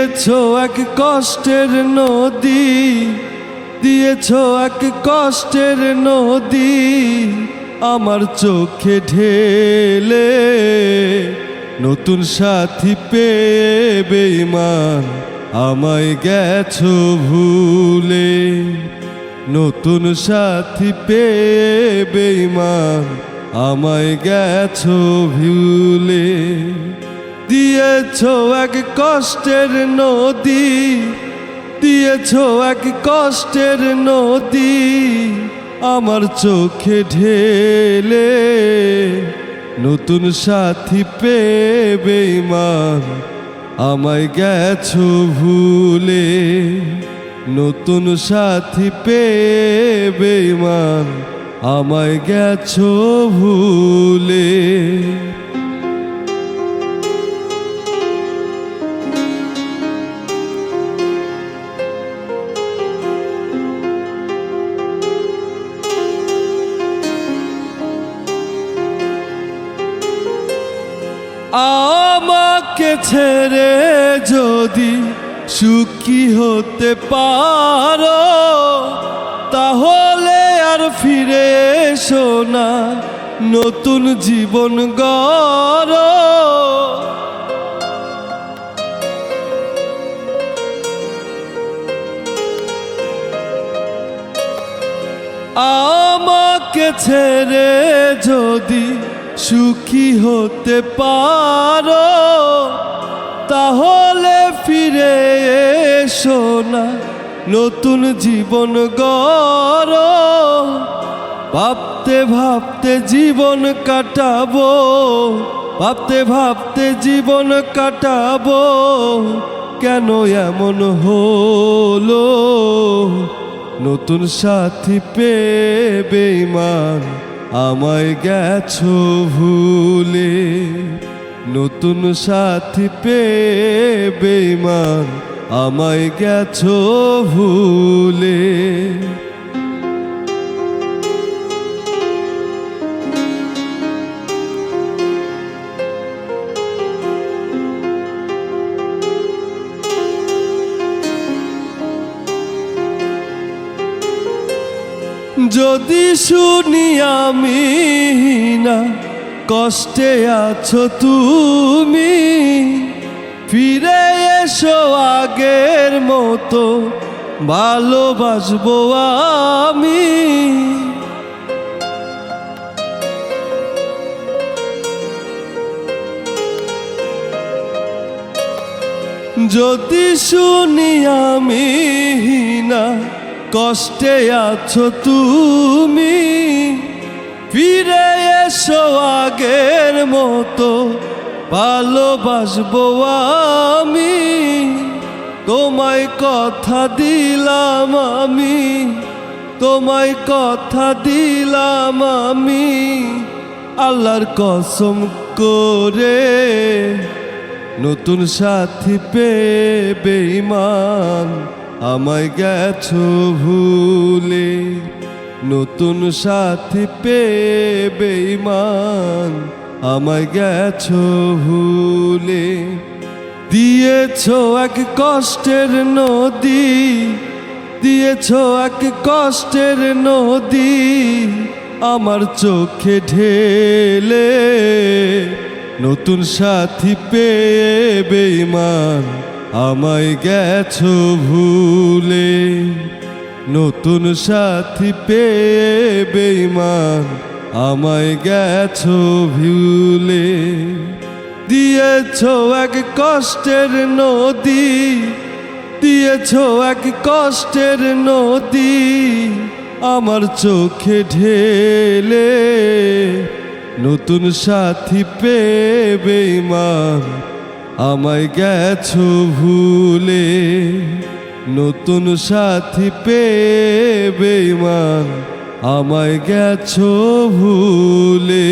দিয়েছো এক কষ্টের নদী, দিয়েছো এক কষ্টের নদী আমার চোখে ঢেলে। নতুন সাথী পেয়ে বেঈমান আমায় গেছো ভুলে। নতুন সাথী পেয়ে বেঈমান আমায় গেছো ভুলে। দিয়েছো এক কষ্টের নদী, দিয়েছো এক কষ্টের নদী আমার চোখে ঢেলে। নতুন সাথী পেয়ে বেঈমান আমায় গেছো ভুলে। নতুন সাথী পেয়ে বেঈমান আমায় গেছো ভুলে। আমাকে ছেড়ে যদি সুখী হতে পারো, তাহলে আর ফিরে এসো না, নতুন জীবন গড়ো। আমাকে ছেড়ে যদি সুখী হতে পারো, তাহলে ফিরে এসো না, নতুন জীবন গড়ো। ভাবতে ভাবতে জীবন কাটাবো, ভাবতে ভাবতে জীবন কাটাবো, কেন এমন হলো? নতুন সাথী পেয়ে বেঈমান আমায় গেছো ভুলে। নতুন সাথী পেয়ে বেঈমান আমায় গেছো ভুলে। যদি শুনি আমি না কষ্টে আছো তুমি, ফিরে এসো আগের মতো ভালোবাসবো আমি। যদি শুনি আমি না কষ্টে আছো তুমি, ফিরে এসো আগের মতো ভালোবাসবো আমি। তোমায় কথা দিলাম আমি, তোমায় কথা দিলাম আমি, আল্লাহর কসম করে। নতুন সাথী পেয়ে বেঈমান আমায় গেছো ভুলে। নতুন সাথী পেয়ে বেঈমান আমায় গেছো ভুলে। দিয়েছো এক কষ্টের নদী, দিয়েছো এক কষ্টের নদী আমার চোখে ঢেলে। নতুন সাথী পেয়ে বেঈমান আমায় গেছো ভুলে। নতুন সাথী পেয়ে বেঈমান আমায় গেছো ভুলে। দিয়েছো এক কষ্টের নদী, দিয়েছো এক কষ্টের নদী আমার চোখে ঢেলে। নতুন সাথী পেয়ে বেঈমান আমায় গেছো ভুলে। নতুন সাথী পেয়ে বেঈমান আমায় গেছো ভুলে।